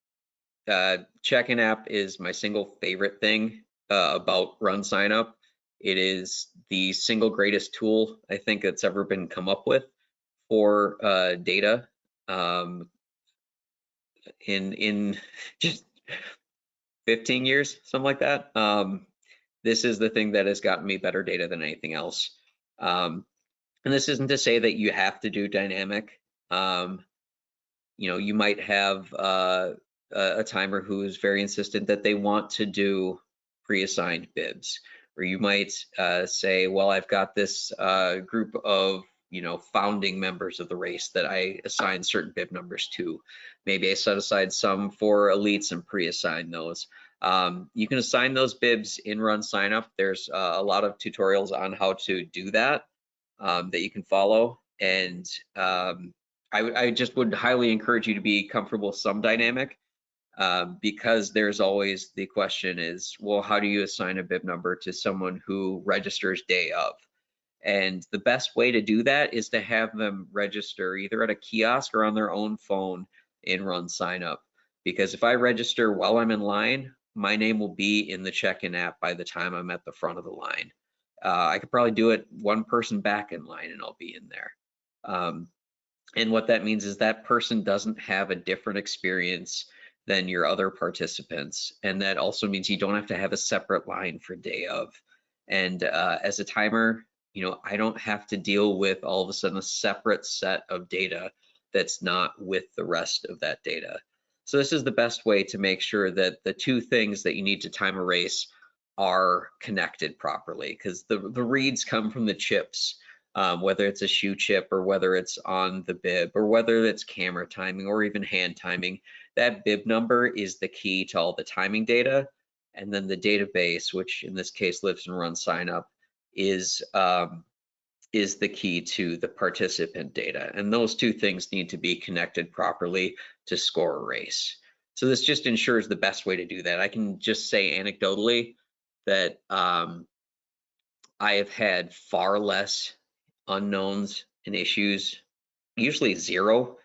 CheckIn app is my single favorite thing about RunSignup. It is the single greatest tool I think that's ever been come up with for data in just 15 years, something like that. This is the thing that has gotten me better data than anything else. And this isn't to say that you have to do dynamic. You know, you might have a timer who is very insistent that they want to do pre-assigned bibs, or you might say, well, I've got this group of, you know, founding members of the race that I assign certain bib numbers to. Maybe I set aside some for elites and pre-assign those. You can assign those bibs in RunSignup. There's a lot of tutorials on how to do that that you can follow. And I just would highly encourage you to be comfortable with some dynamic because there's always the question is, well, how do you assign a bib number to someone who registers day of? And the best way to do that is to have them register either at a kiosk or on their own phone in RunSignup. Because if I register while I'm in line, my name will be in the check-in app by the time I'm at the front of the line. I could probably do it one person back in line and I'll be in there. And what that means is that person doesn't have a different experience than your other participants. And that also means you don't have to have a separate line for day of. And as a timer, you know, I don't have to deal with all of a sudden a separate set of data that's not with the rest of that data. So this is the best way to make sure that the two things that you need to time a race are connected properly, because the reads come from the chips. Whether it's a shoe chip or whether it's on the bib or whether it's camera timing or even hand timing, that bib number is the key to all the timing data. And then the database, which in this case lives in RunSignup, is the key to the participant data. And those two things need to be connected properly to score a race. So this just ensures the best way to do that. I can just say anecdotally that I have had far less unknowns and issues, usually zero,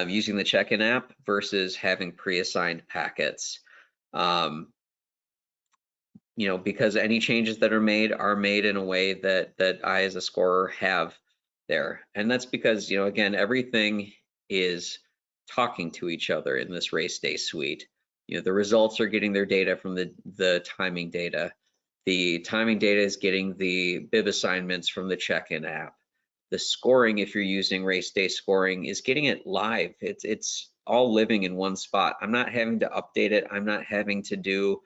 using the check-in app versus having pre-assigned packets. You know, because any changes that are made in a way that I as a scorer have there. And that's because, you know, again, everything is talking to each other in this RaceDay suite. You know, the results are getting their data from the timing data. The timing data is getting the bib assignments from the check-in app. The scoring, if you're using RaceDay scoring, is getting it live. It's all living in one spot. I'm not having to update it. I'm not having to do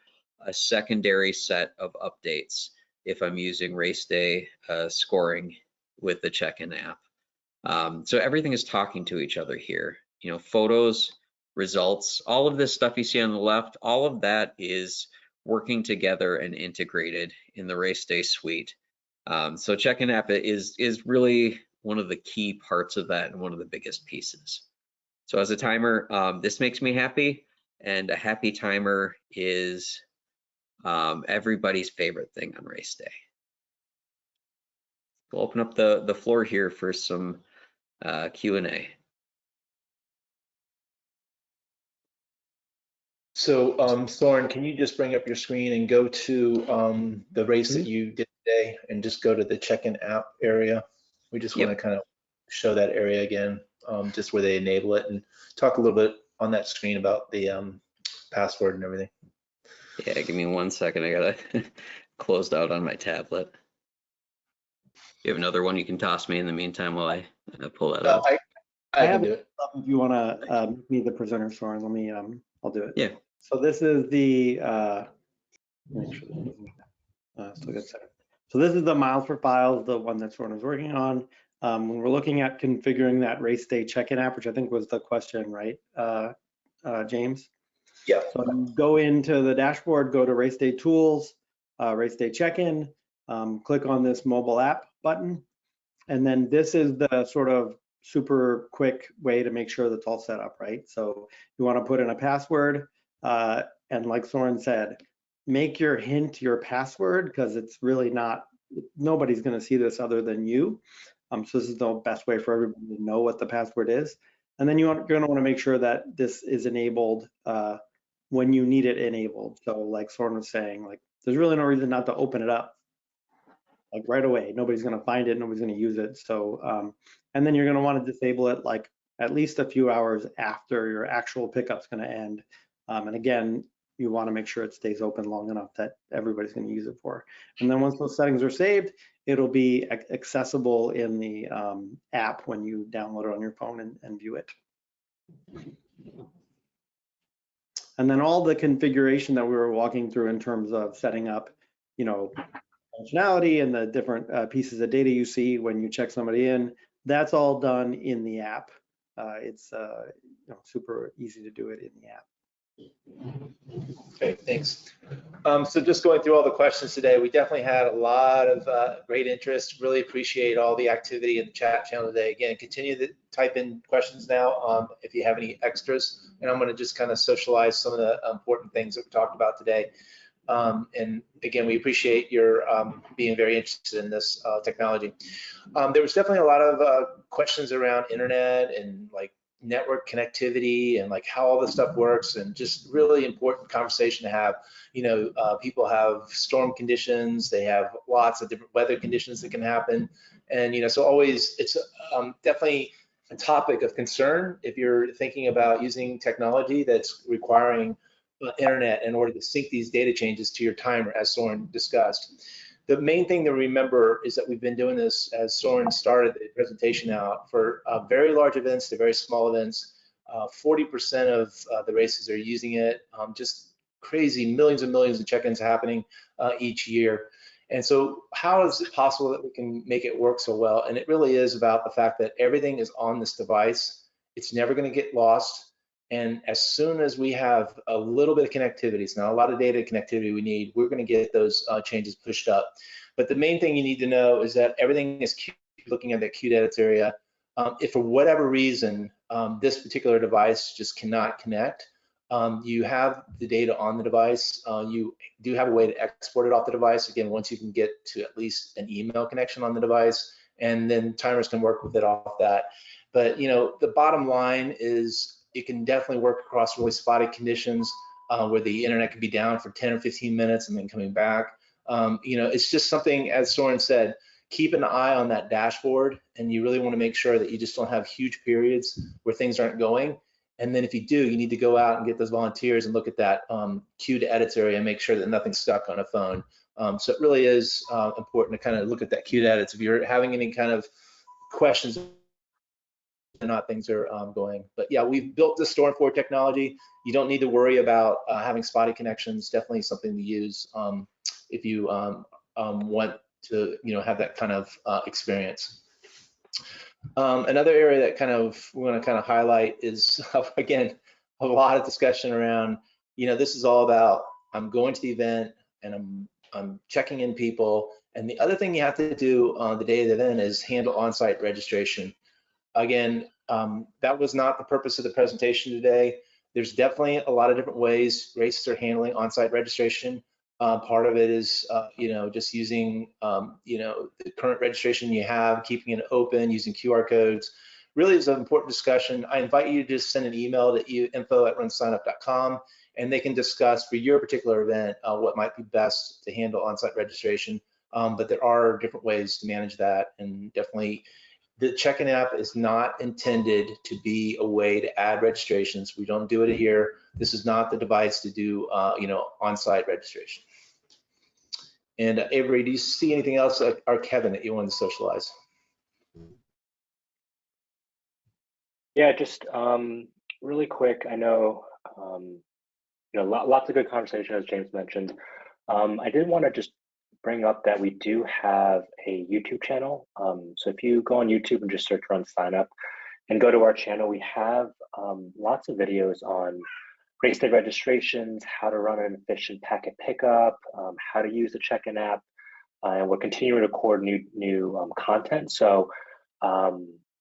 a secondary set of updates if I'm using RaceDay scoring with the check-in app. So everything is talking to each other here. You know, photos, results, all of this stuff you see on the left, all of that is working together and integrated in the RaceDay suite. So check-in app is really one of the key parts of that and one of the biggest pieces. So as a timer, this makes me happy, and a happy timer is everybody's favorite thing on RaceDay. We'll open up the floor here for some Q&A. So, Soren, can you just bring up your screen and go to the race that you did today and just go to the check-in app area? We just want to kind of show that area again, just where they enable it, and talk a little bit on that screen about the password and everything. Yeah, give me 1 second. I got to closed out on my tablet. You have another one you can toss me in the meantime while I pull that up. I can do it. If you want to be the presenter, Soren, let me, I'll do it. Yeah. So this is the, make sure this doesn't, still get set. So this is the miles per files, the one that Soren is working on. When we're looking at configuring that RaceDay check-in app, which I think was the question, right, James? Yeah. So go into the dashboard, go to RaceDay Tools, RaceDay Check-in, click on this mobile app button. And then this is the sort of super quick way to make sure that's all set up, right? So you want to put in a password, and like Soren said, make your hint your password, because it's really not, nobody's going to see this other than you. So this is the best way for everybody to know what the password is. And then you're going to want to make sure that this is enabled when you need it enabled. So like Soren was saying, like there's really no reason not to open it up like right away. Nobody's going to find it, nobody's going to use it. So and then you're going to want to disable it like at least a few hours after your actual pickup's going to end. And again, you want to make sure it stays open long enough that everybody's going to use it for. And then once those settings are saved, it'll be accessible in the app when you download it on your phone and view it. And then all the configuration that we were walking through in terms of setting up, you know, functionality and the different pieces of data you see when you check somebody in, that's all done in the app. It's you know, super easy to do it in the app. Okay, thanks. So just going through all the questions today, we definitely had a lot of great interest. Really appreciate all the activity in the chat channel today. Again, continue to type in questions now if you have any extras. And I'm going to just kind of socialize some of the important things that we talked about today. And again, we appreciate your being very interested in this technology. There was definitely a lot of questions around internet and like network connectivity and like how all this stuff works, and just really important conversation to have. You know, people have storm conditions, they have lots of different weather conditions that can happen, and you know, so always it's definitely a topic of concern if you're thinking about using technology that's requiring internet in order to sync these data changes to your timer, as Soren discussed. The main thing to remember is that we've been doing this, as Soren started the presentation out, for very large events to very small events. 40% of the races are using it. Just crazy, millions and millions of check-ins happening each year. And so how is it possible that we can make it work so well? And it really is about the fact that everything is on this device. It's never going to get lost. And as soon as we have a little bit of connectivity, it's not a lot of data connectivity we need, we're going to get those changes pushed up. But the main thing you need to know is that everything is looking at that queued edits area. If for whatever reason this particular device just cannot connect, you have the data on the device. You do have a way to export it off the device. Again, once you can get to at least an email connection on the device, and then timers can work with it off that. But you know, the bottom line is it can definitely work across really spotty conditions where the internet can be down for 10 or 15 minutes and then coming back. You know, it's just something, as Soren said, keep an eye on that dashboard, and you really want to make sure that you just don't have huge periods where things aren't going. And then if you do, you need to go out and get those volunteers and look at that queued edits area and make sure that nothing's stuck on a phone. So it really is important to kind of look at that queued edits. If you're having any kind of questions or not things are going. But yeah, we've built this Storm 4 technology. You don't need to worry about having spotty connections. Definitely something to use if you want to, you know, have that kind of experience. Another area that kind of we want to kind of highlight is again a lot of discussion around, you know, this is all about I'm going to the event and I'm checking in people, and the other thing you have to do on the day of the event is handle on-site registration. Again, that was not the purpose of the presentation today. There's definitely a lot of different ways races are handling on-site registration. Part of it is, you know, just using, you know, the current registration you have, keeping it open, using QR codes. Really is an important discussion. I invite you to just send an email to info@runsignup.com, and they can discuss for your particular event what might be best to handle on-site registration. But there are different ways to manage that, and definitely the CheckIn app is not intended to be a way to add registrations. We don't do it here. This is not the device to do, you know, on-site registration. And Avery, do you see anything else, or Kevin, that you want to socialize? Yeah, just really quick. I know, you know, lots of good conversation, as James mentioned. I did want to just bring up that we do have a YouTube channel. So if you go on YouTube and just search RunSignup and go to our channel, we have lots of videos on race day registrations, how to run an efficient packet pickup, how to use the CheckIn app. and we're continuing to record new content. So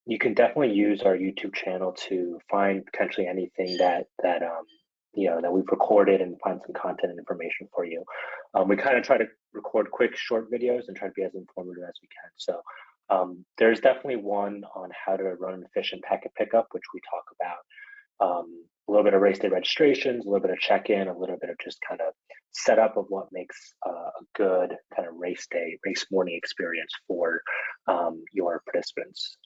you can definitely use our YouTube channel to find potentially anything that we've recorded and find some content and information for you. We kind of try to record quick, short videos and try to be as informative as we can. So there's definitely one on how to run an efficient packet pickup, which we talk about. A little bit of race day registrations, a little bit of check-in, a little bit of just kind of setup of what makes a good kind of race day, race morning experience for your participants.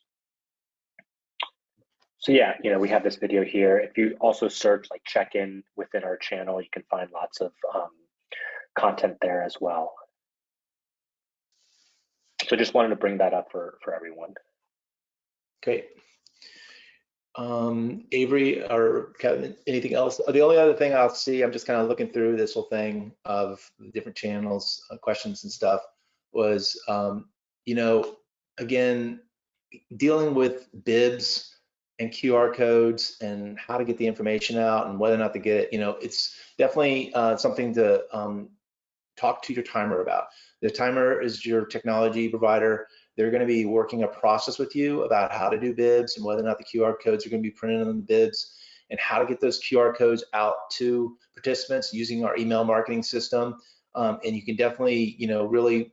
So yeah, we have this video here. If you also search like check-in within our channel, you can find lots of content there as well. So just wanted to bring that up for everyone. Great. Avery or Kevin, anything else? The only other thing I'll see, I'm just kind of looking through this whole thing of the different channels, questions and stuff, was, again, dealing with bibs and QR codes and how to get the information out and whether or not to get it, it's definitely something to talk to your timer about. The timer is your technology provider. They're going to be working a process with you about how to do bibs and whether or not the QR codes are going to be printed on the bibs and how to get those QR codes out to participants using our email marketing system. And you can definitely, really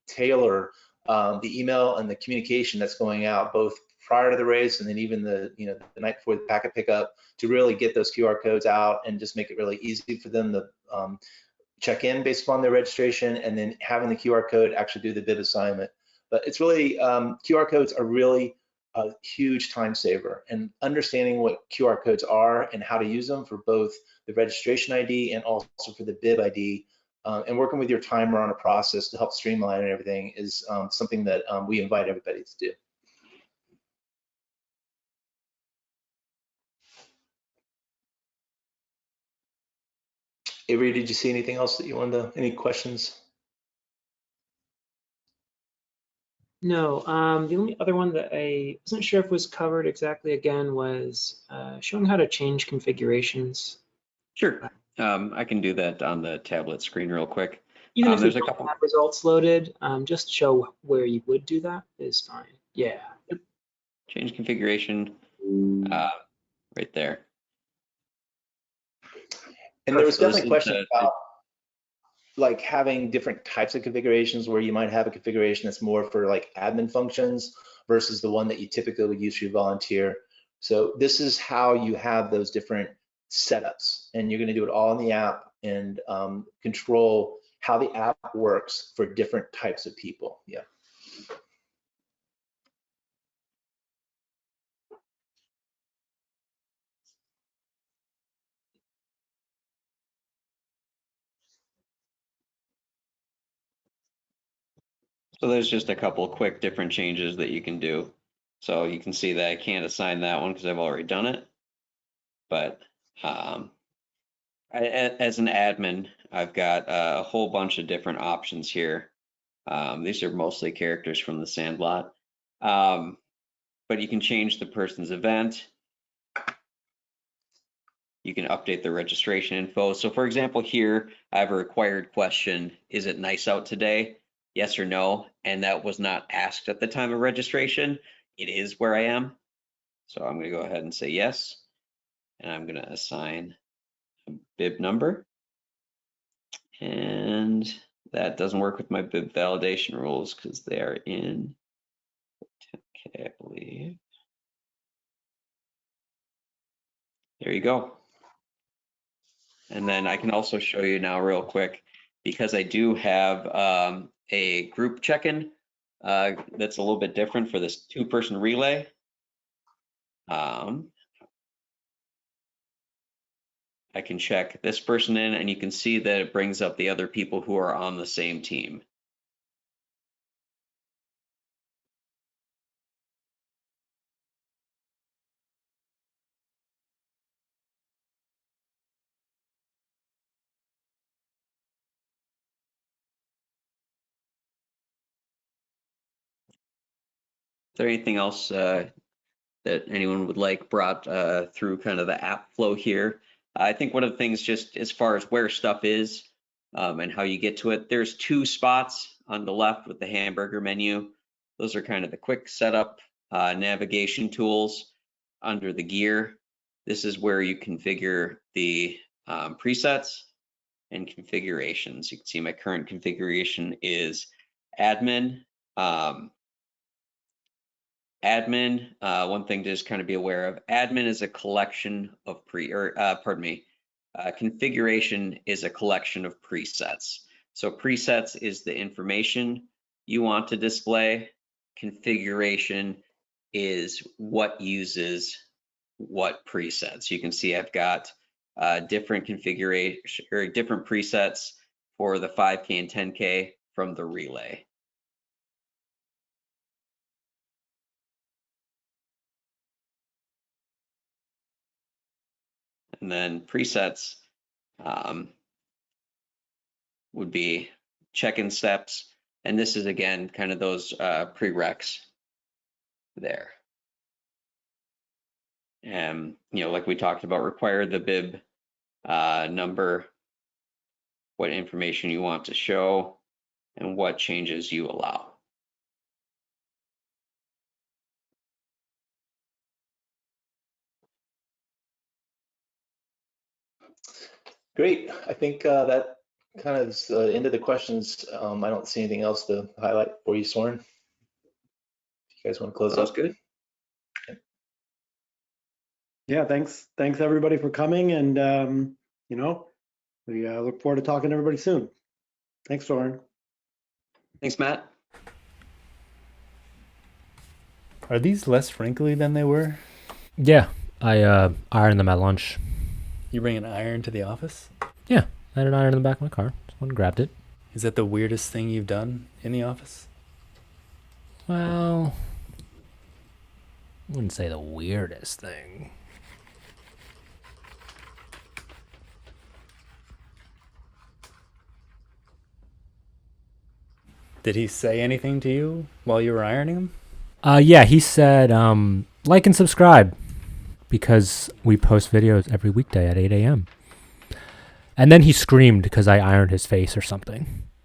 tailor the email and the communication that's going out both prior to the race and then even the night before the packet pickup to really get those QR codes out and just make it really easy for them to check in based upon their registration, and then having the QR code actually do the bib assignment. But it's really, QR codes are really a huge time saver, and understanding what QR codes are and how to use them for both the registration ID and also for the bib ID, and working with your timer on a process to help streamline and everything is something that we invite everybody to do. Avery, did you see anything else that you wanted to, any questions? No, the only other one that I wasn't sure if was covered exactly again was showing how to change configurations. Sure, I can do that on the tablet screen real quick. Even if there's you a don't couple have results loaded, just show where you would do that is fine. Yeah. Change configuration right there. And there was So this definitely is questions about like having different types of configurations where you might have a configuration that's more for like admin functions versus the one that you typically would use for your volunteer. So this is how you have those different setups, and you're going to do it all in the app and control how the app works for different types of people. Yeah. So there's just a couple quick different changes that you can do. So you can see that I can't assign that one because I've already done it. But as an admin, I've got a whole bunch of different options here. These are mostly characters from the Sandlot. But you can change the person's event. You can update the registration info. So for example, here I have a required question. Is it nice out today? Yes or no? And that was not asked at the time of registration. It is where I am. So I'm going to go ahead and say yes. And I'm going to assign a bib number. And that doesn't work with my bib validation rules because they are in 10K, I believe. There you go. And then I can also show you now real quick, because I do have a group check-in that's a little bit different for this 2-person relay. I can check this person in and you can see that it brings up the other people who are on the same team. Is there anything else that anyone would like brought through kind of the app flow here? I think one of the things, just as far as where stuff is and how you get to it, there's 2 spots on the left with the hamburger menu. Those are kind of the quick setup navigation tools. Under the gear, this is where you configure the presets and configurations. You can see my current configuration is admin. One thing to just kind of be aware of, admin is a collection of configuration is a collection of presets. So presets is the information you want to display. Configuration is what uses what presets. You can see I've got different configuration or different presets for the 5K and 10K from the relay. And then presets would be check-in steps. And this is, again, kind of those prereqs there. And, like we talked about, require the bib number, what information you want to show, and what changes you allow. Great. I think that kind of is the end of the questions. I don't see anything else to highlight for you, Soren. If you guys want to close Sounds up. good. Yeah, thanks everybody for coming, and we look forward to talking to everybody soon. Thanks, Soren. Thanks, Matt. Are these less wrinkly than they were? Yeah, I ironed them at lunch. You bring an iron to the office? Yeah, I had an iron in the back of my car. Someone grabbed it. Is that the weirdest thing you've done in the office? Well, I wouldn't say the weirdest thing. Did he say anything to you while you were ironing them? Yeah, he said like and subscribe because we post videos every weekday at 8 a.m. And then he screamed because I ironed his face or something.